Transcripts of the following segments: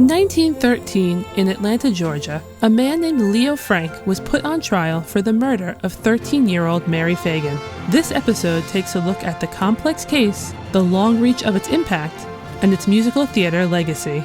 In 1913, in Atlanta, Georgia, a man named Leo Frank was put on trial for the murder of 13-year-old Mary Phagan. This episode takes a look at the complex case, the long reach of its impact, and its musical theater legacy.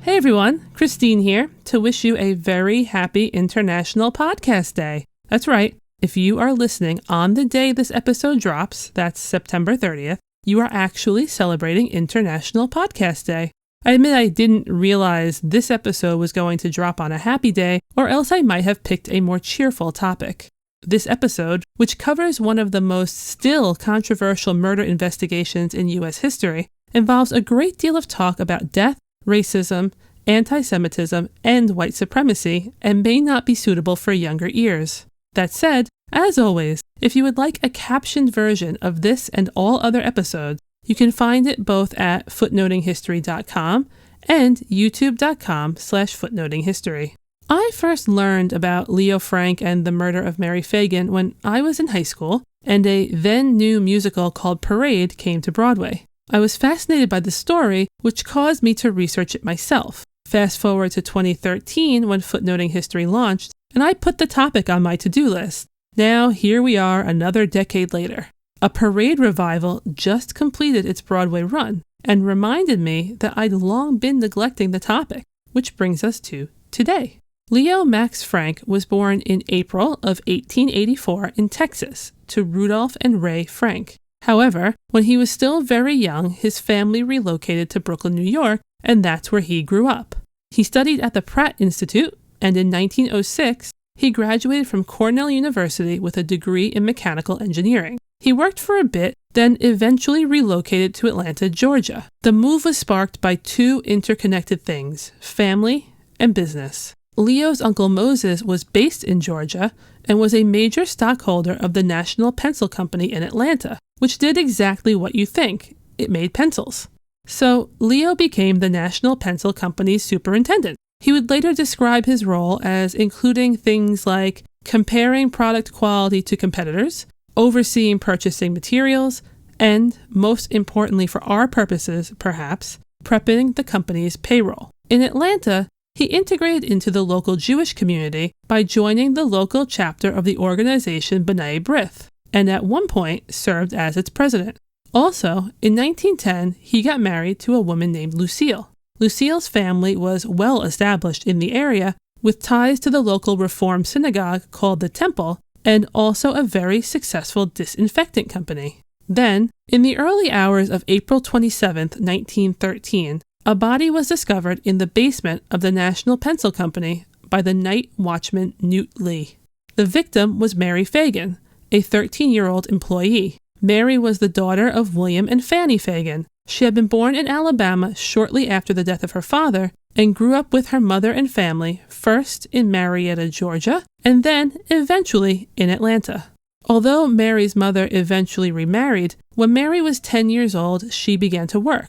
Hey everyone, Christine here to wish you a very happy International Podcast Day. That's right, if you are listening on the day this episode drops, that's September 30th, you are actually celebrating International Podcast Day. I admit I didn't realize this episode was going to drop on a happy day, or else I might have picked a more cheerful topic. This episode, which covers one of the most still controversial murder investigations in U.S. history, involves a great deal of talk about death, racism, anti-Semitism, and white supremacy, and may not be suitable for younger ears. That said, as always, if you would like a captioned version of this and all other episodes, you can find it both at footnotinghistory.com and youtube.com/footnotinghistory. I first learned about Leo Frank and the murder of Mary Phagan when I was in high school, and a then-new musical called Parade came to Broadway. I was fascinated by the story, which caused me to research it myself. Fast forward to 2013 when Footnoting History launched, and I put the topic on my to-do list. Now here we are another decade later. A Parade revival just completed its Broadway run and reminded me that I'd long been neglecting the topic, which brings us to today. Leo Max Frank was born in April of 1884 in Texas to Rudolph and Ray Frank. However, when he was still very young, his family relocated to Brooklyn, New York, and that's where he grew up. He studied at the Pratt Institute, and in 1906, he graduated from Cornell University with a degree in mechanical engineering. He worked for a bit, then eventually relocated to Atlanta, Georgia. The move was sparked by two interconnected things: family and business. Leo's uncle Moses was based in Georgia and was a major stockholder of the National Pencil Company in Atlanta, which did exactly what you think. It made pencils. So Leo became the National Pencil Company's superintendent. He would later describe his role as including things like comparing product quality to competitors, overseeing purchasing materials, and, most importantly for our purposes, perhaps, prepping the company's payroll. In Atlanta, he integrated into the local Jewish community by joining the local chapter of the organization B'nai B'rith, and at one point served as its president. Also, in 1910, he got married to a woman named Lucille. Lucille's family was well established in the area, with ties to the local Reform synagogue called the Temple, and also a very successful disinfectant company. Then, in the early hours of April 27, 1913, a body was discovered in the basement of the National Pencil Company by the night watchman Newt Lee. The victim was Mary Phagan, a 13-year-old employee. Mary was the daughter of William and Fanny Phagan. She had been born in Alabama shortly after the death of her father and grew up with her mother and family, first in Marietta, Georgia, and then eventually in Atlanta. Although Mary's mother eventually remarried, when Mary was 10 years old, she began to work.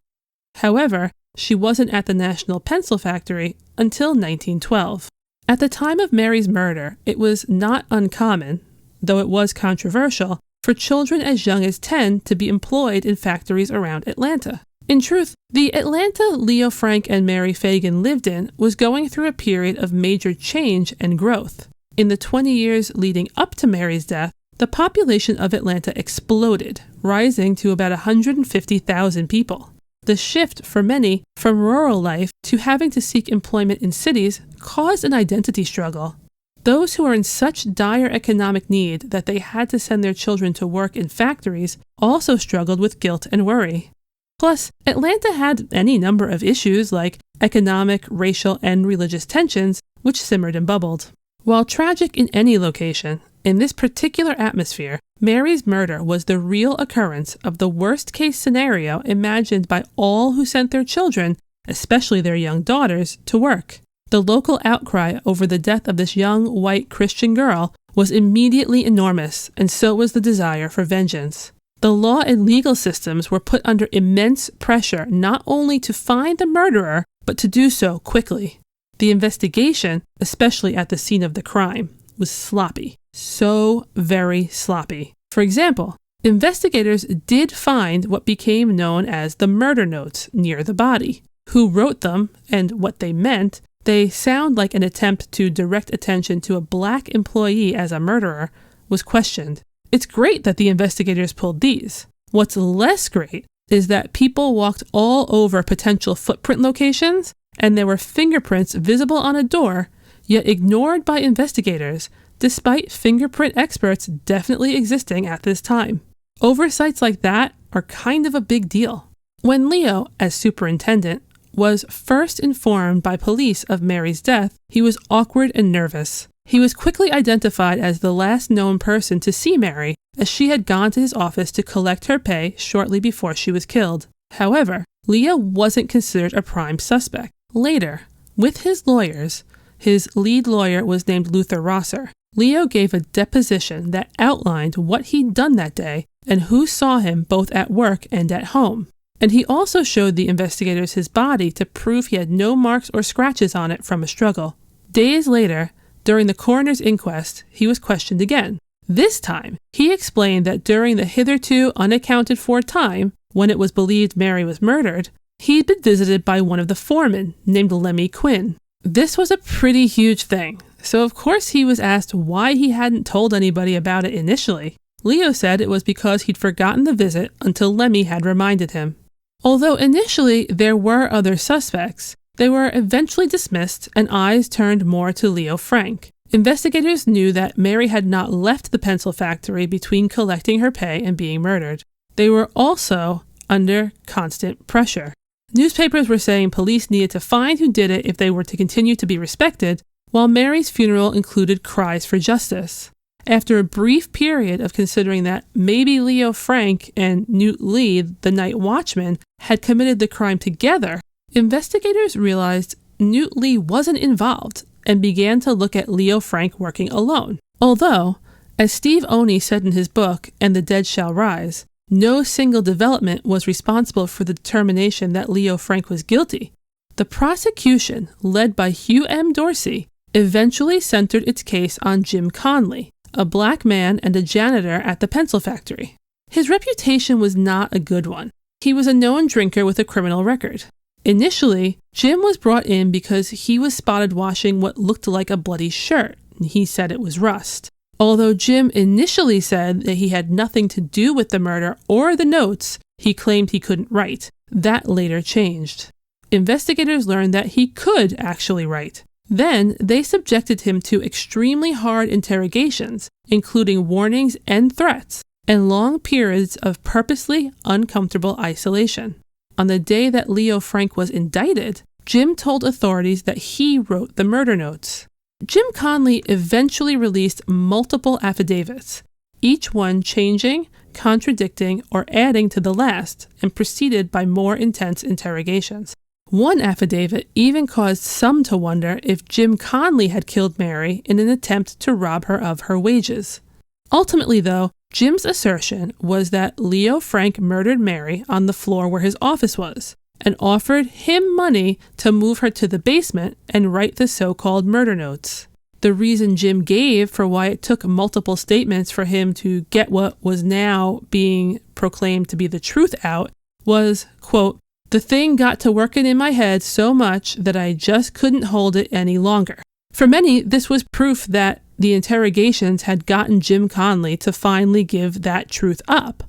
However, she wasn't at the National Pencil Factory until 1912. At the time of Mary's murder, it was not uncommon, though it was controversial, for children as young as 10 to be employed in factories around Atlanta. In truth, the Atlanta Leo Frank and Mary Phagan lived in was going through a period of major change and growth. In the 20 years leading up to Mary's death, the population of Atlanta exploded, rising to about 150,000 people. The shift for many from rural life to having to seek employment in cities caused an identity struggle. Those who were in such dire economic need that they had to send their children to work in factories also struggled with guilt and worry. Plus, Atlanta had any number of issues like economic, racial, and religious tensions, which simmered and bubbled. While tragic in any location, in this particular atmosphere, Mary's murder was the real occurrence of the worst-case scenario imagined by all who sent their children, especially their young daughters, to work. The local outcry over the death of this young, white Christian girl was immediately enormous, and so was the desire for vengeance. The law and legal systems were put under immense pressure not only to find the murderer, but to do so quickly. The investigation, especially at the scene of the crime, was sloppy. so very sloppy. For example, investigators did find what became known as the murder notes near the body. Who wrote them and what they meant, they sound like an attempt to direct attention to a black employee as a murderer, was questioned. It's great that the investigators pulled these. What's less great is that people walked all over potential footprint locations, and there were fingerprints visible on a door, yet ignored by investigators, despite fingerprint experts definitely existing at this time. Oversights like that are kind of a big deal. When Leo, as superintendent, was first informed by police of Mary's death, he was awkward and nervous. He was quickly identified as the last known person to see Mary, as she had gone to his office to collect her pay shortly before she was killed. However, Leo wasn't considered a prime suspect. Later, with his lawyers, his lead lawyer was named Luther Rosser, Leo gave a deposition that outlined what he'd done that day and who saw him both at work and at home. And he also showed the investigators his body to prove he had no marks or scratches on it from a struggle. Days later, during the coroner's inquest, he was questioned again. This time, he explained that during the hitherto unaccounted for time, when it was believed Mary was murdered, he'd been visited by one of the foremen named Lemmy Quinn. This was a pretty huge thing, so of course he was asked why he hadn't told anybody about it initially. Leo said it was because he'd forgotten the visit until Lemmy had reminded him. Although initially there were other suspects, they were eventually dismissed and eyes turned more to Leo Frank. Investigators knew that Mary had not left the pencil factory between collecting her pay and being murdered. They were also under constant pressure. Newspapers were saying police needed to find who did it if they were to continue to be respected, while Mary's funeral included cries for justice. After a brief period of considering that maybe Leo Frank and Newt Lee, the night watchman, had committed the crime together, investigators realized Newt Lee wasn't involved and began to look at Leo Frank working alone. Although, as Steve Oney said in his book, And the Dead Shall Rise, no single development was responsible for the determination that Leo Frank was guilty. The prosecution, led by Hugh M. Dorsey, eventually centered its case on Jim Conley, a black man and a janitor at the pencil factory. His reputation was not a good one. He was a known drinker with a criminal record. Initially, Jim was brought in because he was spotted washing what looked like a bloody shirt, and he said it was rust. Although Jim initially said that he had nothing to do with the murder or the notes, he claimed he couldn't write. That later changed. Investigators learned that he could actually write. Then, they subjected him to extremely hard interrogations, including warnings and threats, and long periods of purposely uncomfortable isolation. On the day that Leo Frank was indicted, Jim told authorities that he wrote the murder notes. Jim Conley eventually released multiple affidavits, each one changing, contradicting, or adding to the last, and preceded by more intense interrogations. One affidavit even caused some to wonder if Jim Conley had killed Mary in an attempt to rob her of her wages. Ultimately, though, Jim's assertion was that Leo Frank murdered Mary on the floor where his office was, and offered him money to move her to the basement and write the so-called murder notes. The reason Jim gave for why it took multiple statements for him to get what was now being proclaimed to be the truth out was, quote, "The thing got to working in my head so much that I just couldn't hold it any longer." For many, this was proof that the interrogations had gotten Jim Conley to finally give that truth up.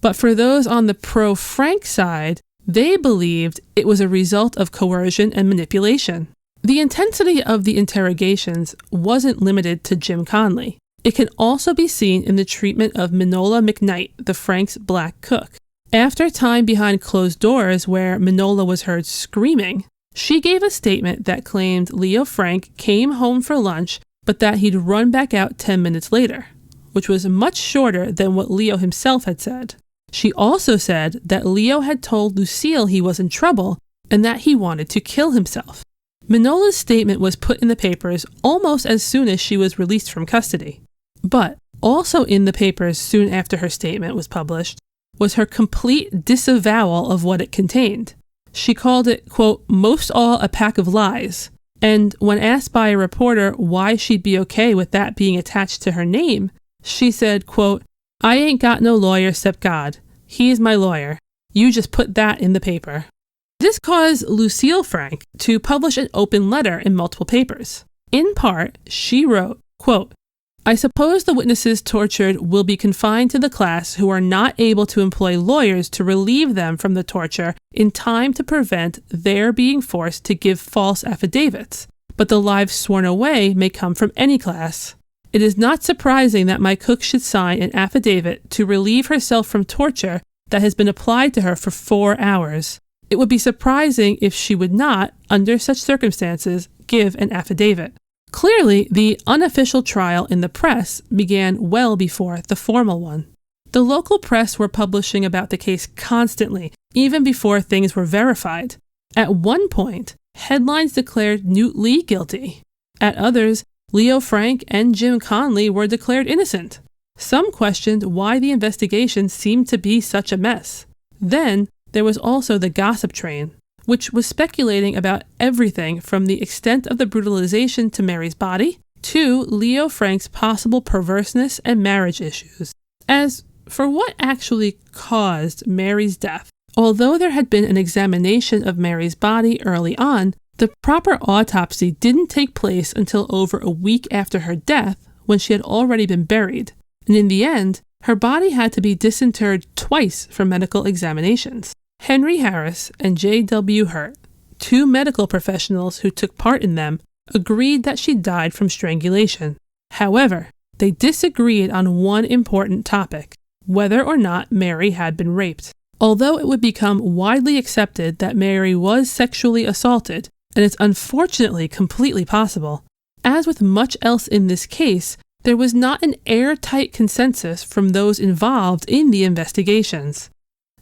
But for those on the pro-Frank side, they believed it was a result of coercion and manipulation. The intensity of the interrogations wasn't limited to Jim Conley. It can also be seen in the treatment of Minola McKnight, the Frank's black cook. After time behind closed doors where Minola was heard screaming, she gave a statement that claimed Leo Frank came home for lunch, but that he'd run back out 10 minutes later, which was much shorter than what Leo himself had said. She also said that Leo had told Lucille he was in trouble and that he wanted to kill himself. Minola's statement was put in the papers almost as soon as she was released from custody. But also in the papers soon after her statement was published was her complete disavowal of what it contained. She called it, quote, "most all a pack of lies," And when asked by a reporter why she'd be okay with that being attached to her name, she said, quote, "I ain't got no lawyer 'cept God. He's my lawyer. You just put that in the paper." This caused Lucille Frank to publish an open letter in multiple papers. In part, she wrote, quote, "I suppose the witnesses tortured will be confined to the class who are not able to employ lawyers to relieve them from the torture in time to prevent their being forced to give false affidavits, but the lives sworn away may come from any class. It is not surprising that my cook should sign an affidavit to relieve herself from torture that has been applied to her for 4 hours. It would be surprising if she would not, under such circumstances, give an affidavit." Clearly, the unofficial trial in the press began well before the formal one. The local press were publishing about the case constantly, even before things were verified. At one point, headlines declared Newt Lee guilty. At others, Leo Frank and Jim Conley were declared innocent. Some questioned why the investigation seemed to be such a mess. Then, there was also the gossip train, which was speculating about everything from the extent of the brutalization to Mary's body to Leo Frank's possible perverseness and marriage issues. As for what actually caused Mary's death, although there had been an examination of Mary's body early on, the proper autopsy didn't take place until over a week after her death, when she had already been buried. And in the end, her body had to be disinterred twice for medical examinations. Henry Harris and J.W. Hurt, 2 medical professionals who took part in them, agreed that she died from strangulation. However, they disagreed on one important topic: whether or not Mary had been raped. Although it would become widely accepted that Mary was sexually assaulted, and it's unfortunately completely possible, as with much else in this case, there was not an airtight consensus from those involved in the investigations.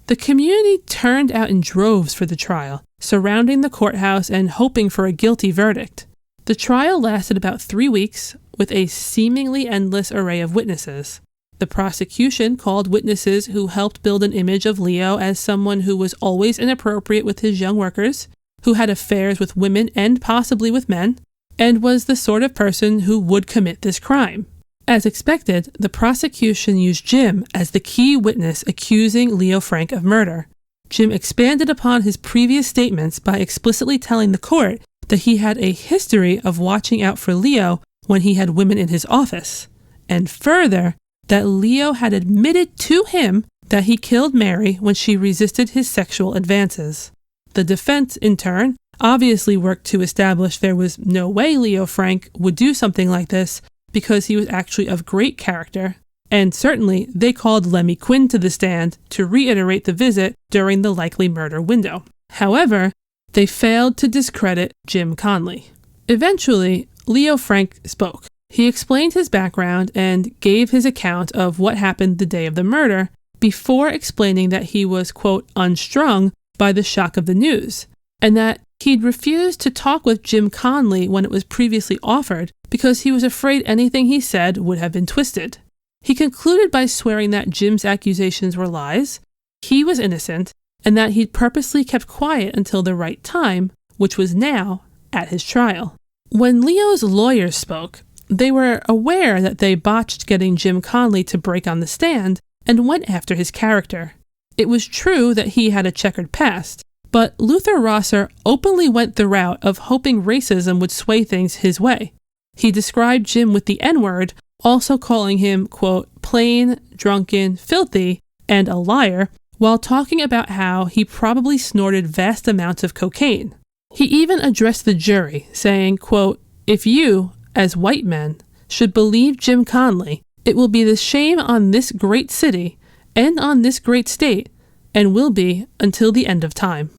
The community turned out in droves for the trial, surrounding the courthouse and hoping for a guilty verdict. The trial lasted about 3 weeks, with a seemingly endless array of witnesses. The prosecution called witnesses who helped build an image of Leo as someone who was always inappropriate with his young workers, who had affairs with women and possibly with men, and was the sort of person who would commit this crime. As expected, the prosecution used Jim as the key witness accusing Leo Frank of murder. Jim expanded upon his previous statements by explicitly telling the court that he had a history of watching out for Leo when he had women in his office, and further, that Leo had admitted to him that he killed Mary when she resisted his sexual advances. The defense, in turn, obviously worked to establish there was no way Leo Frank would do something like this because he was actually of great character, and certainly they called Lemmy Quinn to the stand to reiterate the visit during the likely murder window. However, they failed to discredit Jim Conley. Eventually, Leo Frank spoke. He explained his background and gave his account of what happened the day of the murder before explaining that he was, quote, unstrung by the shock of the news, and that he'd refused to talk with Jim Conley when it was previously offered because he was afraid anything he said would have been twisted. He concluded by swearing that Jim's accusations were lies, he was innocent, and that he'd purposely kept quiet until the right time, which was now at his trial. When Leo's lawyers spoke, they were aware that they botched getting Jim Conley to break on the stand and went after his character. It was true that he had a checkered past, but Luther Rosser openly went the route of hoping racism would sway things his way. He described Jim with the N-word, also calling him, quote, plain, drunken, filthy, and a liar, while talking about how he probably snorted vast amounts of cocaine. He even addressed the jury, saying, quote, if you, as white men, should believe Jim Conley, it will be the shame on this great city and on this great state, and will be until the end of time.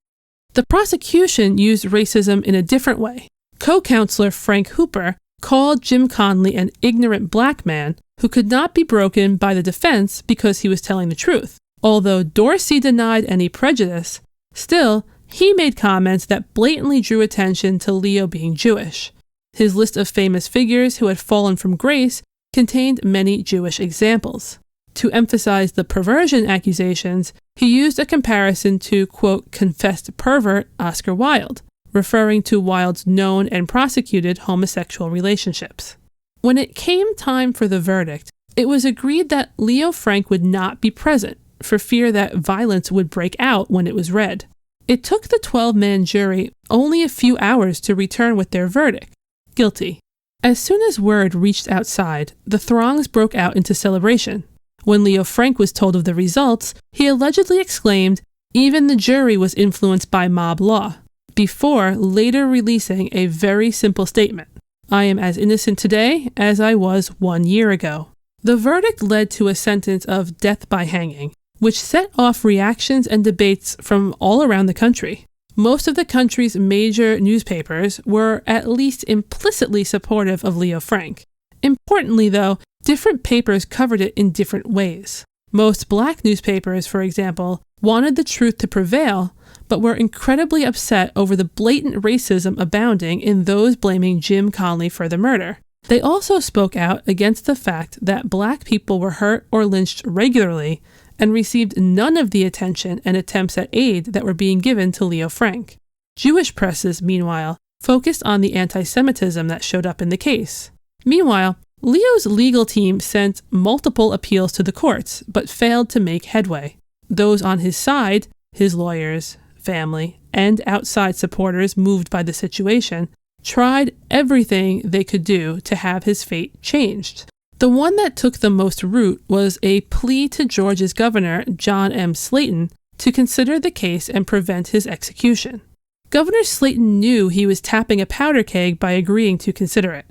The prosecution used racism in a different way. Co-counselor Frank Hooper called Jim Conley an ignorant black man who could not be broken by the defense because he was telling the truth. Although Dorsey denied any prejudice, still, he made comments that blatantly drew attention to Leo being Jewish. His list of famous figures who had fallen from grace contained many Jewish examples. To emphasize the perversion accusations, he used a comparison to, quote, confessed pervert Oscar Wilde, referring to Wilde's known and prosecuted homosexual relationships. When it came time for the verdict, it was agreed that Leo Frank would not be present for fear that violence would break out when it was read. It took the 12-man jury only a few hours to return with their verdict: guilty. As soon as word reached outside, the throngs broke out into celebration. When Leo Frank was told of the results, he allegedly exclaimed, "Even the jury was influenced by mob law," before later releasing a very simple statement: "I am as innocent today as I was 1 year ago." The verdict led to a sentence of death by hanging, which set off reactions and debates from all around the country. Most of the country's major newspapers were at least implicitly supportive of Leo Frank. Importantly, though, different papers covered it in different ways. Most black newspapers, for example, wanted the truth to prevail, but were incredibly upset over the blatant racism abounding in those blaming Jim Conley for the murder. They also spoke out against the fact that black people were hurt or lynched regularly and received none of the attention and attempts at aid that were being given to Leo Frank. Jewish presses, meanwhile, focused on the anti-Semitism that showed up in the case. Meanwhile, Leo's legal team sent multiple appeals to the courts, but failed to make headway. Those on his side, his lawyers, family, and outside supporters moved by the situation, tried everything they could do to have his fate changed. The one that took the most root was a plea to Georgia's governor, John M. Slayton, to consider the case and prevent his execution. Governor Slayton knew he was tapping a powder keg by agreeing to consider it.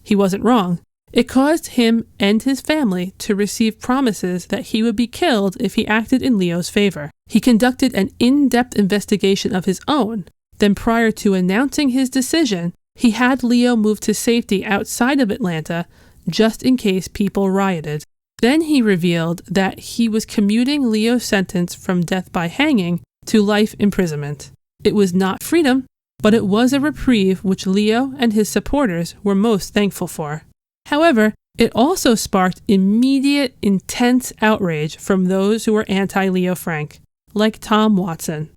He wasn't wrong. It caused him and his family to receive promises that he would be killed if he acted in Leo's favor. He conducted an in-depth investigation of his own. Then, prior to announcing his decision, he had Leo move to safety outside of Atlanta just in case people rioted. Then he revealed that he was commuting Leo's sentence from death by hanging to life imprisonment. It was not freedom, but it was a reprieve which Leo and his supporters were most thankful for. However, it also sparked immediate, intense outrage from those who were anti-Leo Frank, like Tom Watson.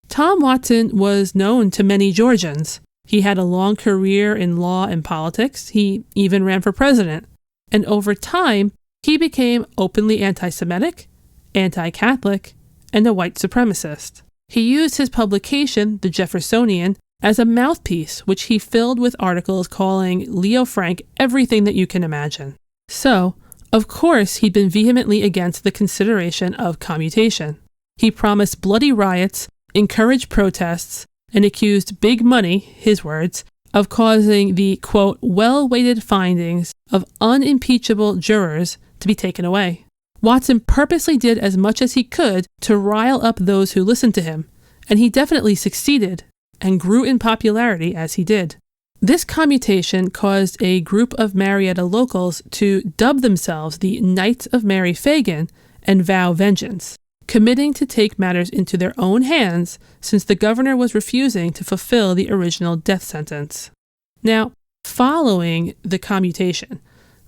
Tom Watson was known to many Georgians. He had a long career in law and politics. He even ran for president. And over time, he became openly anti-Semitic, anti-Catholic, and a white supremacist. He used his publication, The Jeffersonian, as a mouthpiece which he filled with articles calling Leo Frank everything that you can imagine. So, of course, he'd been vehemently against the consideration of commutation. He promised bloody riots, encouraged protests, and accused big money, his words, of causing the, quote, well-weighted findings of unimpeachable jurors to be taken away. Watson purposely did as much as he could to rile up those who listened to him, and he definitely succeeded and grew in popularity as he did. This commutation caused a group of Marietta locals to dub themselves the Knights of Mary Phagan and vow vengeance, committing to take matters into their own hands since the governor was refusing to fulfill the original death sentence. Now, following the commutation,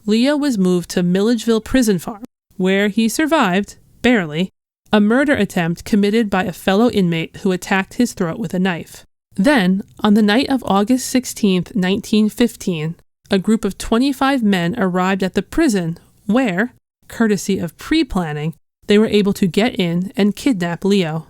Leo was moved to Milledgeville Prison Farm, where he survived, barely, a murder attempt committed by a fellow inmate who attacked his throat with a knife. Then, on the night of August 16, 1915, a group of 25 men arrived at the prison where, courtesy of pre-planning, they were able to get in and kidnap Leo.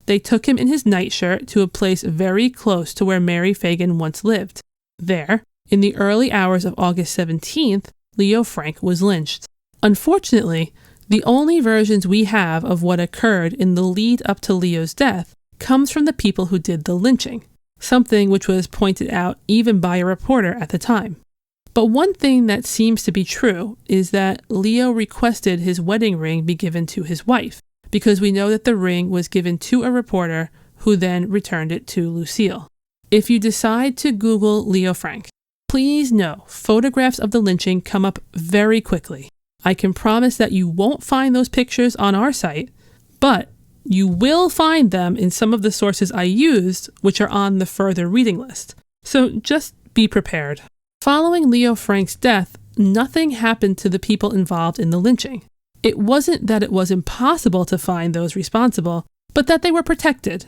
They took him in his nightshirt to a place very close to where Mary Phagan once lived. There, in the early hours of August 17th, Leo Frank was lynched. Unfortunately, the only versions we have of what occurred in the lead up to Leo's death comes from the people who did the lynching, something which was pointed out even by a reporter at the time. But one thing that seems to be true is that Leo requested his wedding ring be given to his wife, because we know that the ring was given to a reporter who then returned it to Lucille. If you decide to Google Leo Frank, please know photographs of the lynching come up very quickly. I can promise that you won't find those pictures on our site, but you will find them in some of the sources I used, which are on the further reading list. So just be prepared. Following Leo Frank's death, nothing happened to the people involved in the lynching. It wasn't that it was impossible to find those responsible, but that they were protected.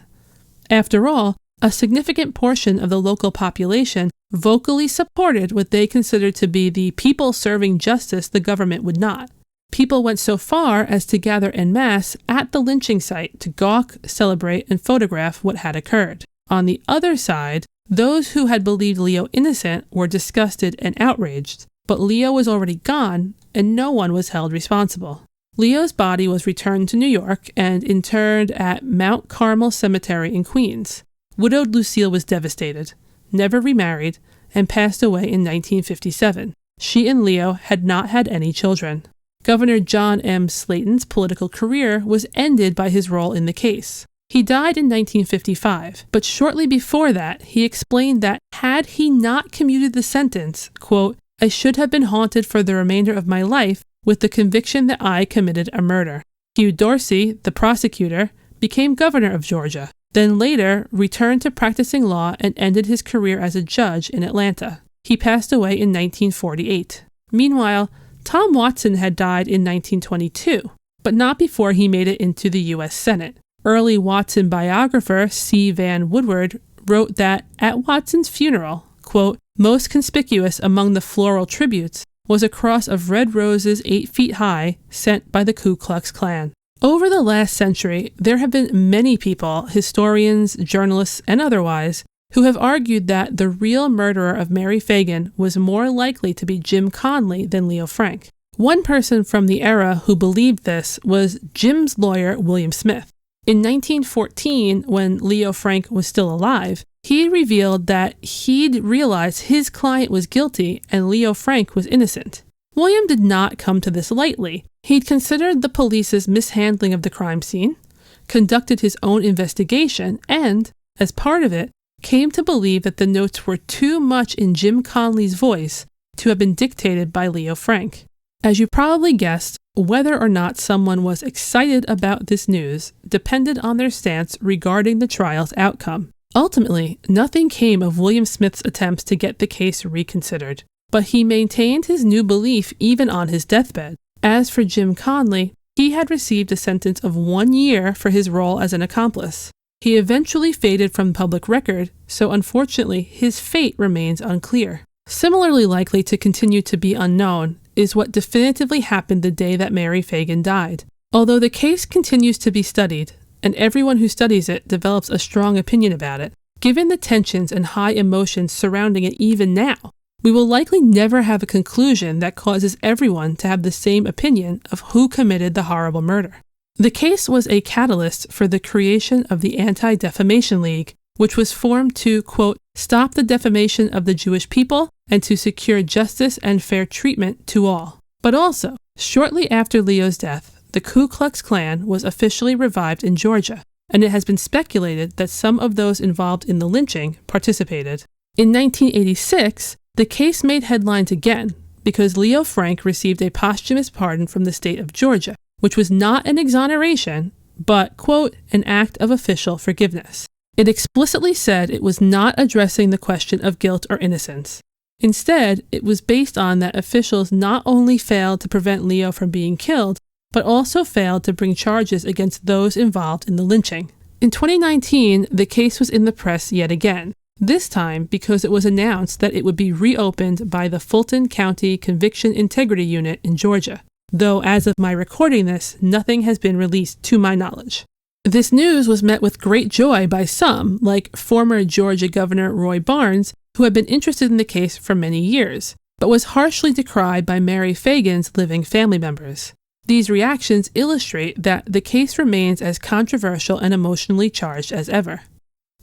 After all, A significant portion of the local population vocally supported what they considered to be the people serving justice the government would not. People went so far as to gather en masse at the lynching site to gawk, celebrate, and photograph what had occurred. On the other side, those who had believed Leo innocent were disgusted and outraged, but Leo was already gone and no one was held responsible. Leo's body was returned to New York and interred at Mount Carmel Cemetery in Queens. Widowed Lucille was devastated, never remarried, and passed away in 1957. She and Leo had not had any children. Governor John M. Slaton's political career was ended by his role in the case. He died in 1955, but shortly before that, he explained that had he not commuted the sentence, quote, I should have been haunted for the remainder of my life with the conviction that I committed a murder. Hugh Dorsey, the prosecutor, became governor of Georgia, then later returned to practicing law and ended his career as a judge in Atlanta. He passed away in 1948. Meanwhile, Tom Watson had died in 1922, but not before he made it into the U.S. Senate. Early Watson biographer C. Van Woodward wrote that at Watson's funeral, quote, most conspicuous among the floral tributes was a cross of red roses 8 feet high sent by the Ku Klux Klan. Over the last century, there have been many people, historians, journalists, and otherwise, who have argued that the real murderer of Mary Phagan was more likely to be Jim Conley than Leo Frank. One person from the era who believed this was Jim's lawyer, William Smith. In 1914, when Leo Frank was still alive, he revealed that he'd realized his client was guilty and Leo Frank was innocent. William did not come to this lightly. He'd considered the police's mishandling of the crime scene, conducted his own investigation, and, as part of it, came to believe that the notes were too much in Jim Conley's voice to have been dictated by Leo Frank. As you probably guessed, whether or not someone was excited about this news depended on their stance regarding the trial's outcome. Ultimately, nothing came of William Smith's attempts to get the case reconsidered, but he maintained his new belief even on his deathbed. As for Jim Conley, he had received a sentence of 1 year for his role as an accomplice. He eventually faded from public record, so unfortunately his fate remains unclear. Similarly likely to continue to be unknown is what definitively happened the day that Mary Phagan died. Although the case continues to be studied, and everyone who studies it develops a strong opinion about it, given the tensions and high emotions surrounding it even now, we will likely never have a conclusion that causes everyone to have the same opinion of who committed the horrible murder. The case was a catalyst for the creation of the Anti-Defamation League, which was formed to, quote, stop the defamation of the Jewish people and to secure justice and fair treatment to all. But also, shortly after Leo's death, the Ku Klux Klan was officially revived in Georgia, and it has been speculated that some of those involved in the lynching participated. In 1986, the case made headlines again because Leo Frank received a posthumous pardon from the state of Georgia, which was not an exoneration, but, quote, an act of official forgiveness. It explicitly said it was not addressing the question of guilt or innocence. Instead, it was based on that officials not only failed to prevent Leo from being killed, but also failed to bring charges against those involved in the lynching. In 2019, the case was in the press yet again, this time because it was announced that it would be reopened by the Fulton County Conviction Integrity Unit in Georgia, though as of my recording this, nothing has been released to my knowledge. This news was met with great joy by some, like former Georgia Governor Roy Barnes, who had been interested in the case for many years, but was harshly decried by Mary Phagan's living family members. These reactions illustrate that the case remains as controversial and emotionally charged as ever.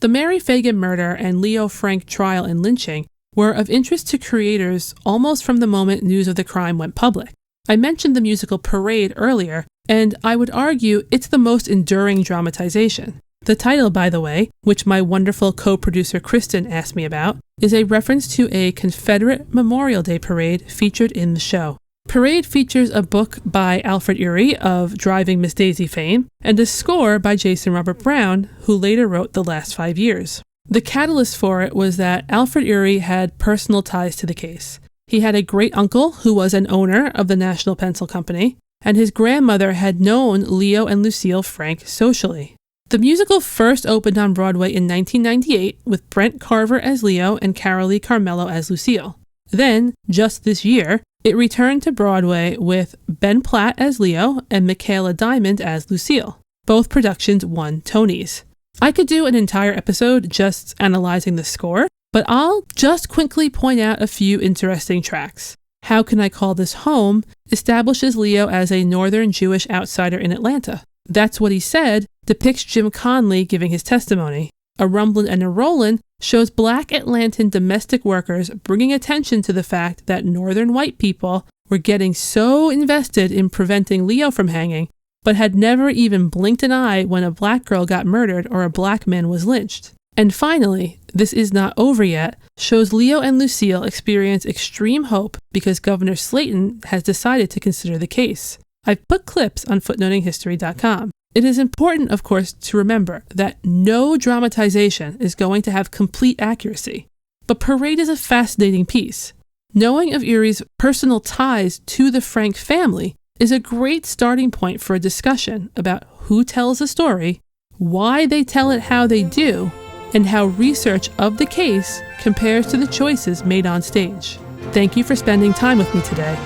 The Mary Phagan murder and Leo Frank trial and lynching were of interest to creators almost from the moment news of the crime went public. I mentioned the musical Parade earlier, and I would argue it's the most enduring dramatization. The title, by the way, which my wonderful co-producer Kristen asked me about, is a reference to a Confederate Memorial Day parade featured in the show. Parade features a book by Alfred Uhry of Driving Miss Daisy fame, and a score by Jason Robert Brown, who later wrote The Last 5 Years. The catalyst for it was that Alfred Uhry had personal ties to the case. He had a great uncle who was an owner of the National Pencil Company, and his grandmother had known Leo and Lucille Frank socially. The musical first opened on Broadway in 1998 with Brent Carver as Leo and Carolee Carmello as Lucille. Then, just this year, it returned to Broadway with Ben Platt as Leo and Michaela Diamond as Lucille. Both productions won Tonys. I could do an entire episode just analyzing the score, but I'll just quickly point out a few interesting tracks. How Can I Call This Home establishes Leo as a Northern Jewish outsider in Atlanta. That's What He Said depicts Jim Conley giving his testimony. A Rumblin' and a Rollin' shows Black Atlantan domestic workers bringing attention to the fact that Northern white people were getting so invested in preventing Leo from hanging, but had never even blinked an eye when a Black girl got murdered or a Black man was lynched. And finally, This Is Not Over Yet shows Leo and Lucille experience extreme hope because Governor Slayton has decided to consider the case. I've put clips on footnotinghistory.com. It is important, of course, to remember that no dramatization is going to have complete accuracy. But Parade is a fascinating piece. Knowing of Erie's personal ties to the Frank family is a great starting point for a discussion about who tells the story, why they tell it how they do, and how research of the case compares to the choices made on stage. Thank you for spending time with me today.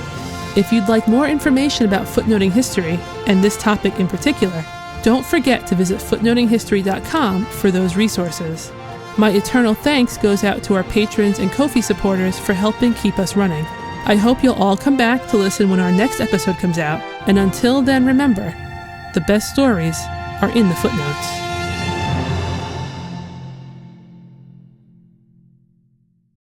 If you'd like more information about footnoting history, and this topic in particular, don't forget to visit footnotinghistory.com for those resources. My eternal thanks goes out to our patrons and Ko-fi supporters for helping keep us running. I hope you'll all come back to listen when our next episode comes out, and until then remember, the best stories are in the footnotes.